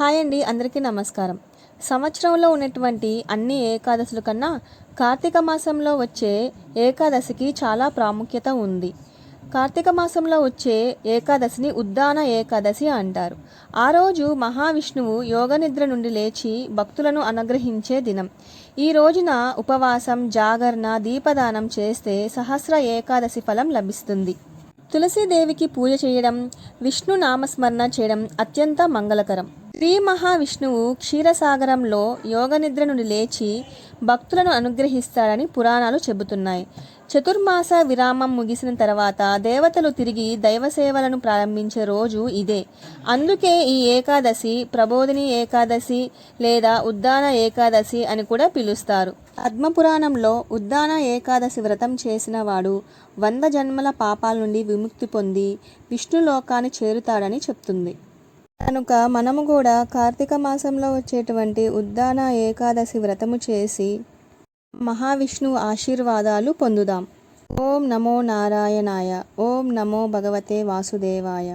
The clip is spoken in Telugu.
హాయ్ అండి, అందరికీ నమస్కారం. సంవత్సరంలో ఉన్నటువంటి అన్ని ఏకాదశుల కన్నా కార్తీక మాసంలో వచ్చే ఏకాదశికి చాలా ప్రాముఖ్యత ఉంది. కార్తీక మాసంలో వచ్చే ఏకాదశిని ఉద్దాన ఏకాదశి అంటారు. ఆ రోజు మహావిష్ణువు యోగనిద్ర నుండి లేచి భక్తులను అనుగ్రహించే దినం. ఈ రోజున ఉపవాసం, జాగరణ, దీపదానం చేస్తే సహస్ర ఏకాదశి ఫలం లభిస్తుంది. తులసీదేవికి పూజ చేయడం, విష్ణు నామస్మరణ చేయడం అత్యంత మంగళకరం. శ్రీ మహావిష్ణువు క్షీరసాగరంలో యోగనిద్ర నుండి లేచి భక్తులను అనుగ్రహిస్తాడని పురాణాలు చెబుతున్నాయి. చతుర్మాస విరామం ముగిసిన తర్వాత దేవతలు తిరిగి దైవసేవలను ప్రారంభించే రోజు ఇదే. అందుకే ఈ ఏకాదశి ప్రబోధిని ఏకాదశి లేదా ఉద్దాన ఏకాదశి అని కూడా పిలుస్తారు. పద్మపురాణంలో ఉద్దాన ఏకాదశి వ్రతం చేసిన వాడు 100 జన్మల పాపాల నుండి విముక్తి పొంది విష్ణులోకాన్ని చేరుతాడని చెప్తుంది. కనుక మనము కూడా కార్తీక మాసంలో వచ్చేటువంటి ఉద్దాన ఏకాదశి వ్రతము చేసి మహావిష్ణువు ఆశీర్వాదాలు పొందుదాం. ఓం నమో నారాయణాయ. ఓం నమో భగవతే వాసుదేవాయ.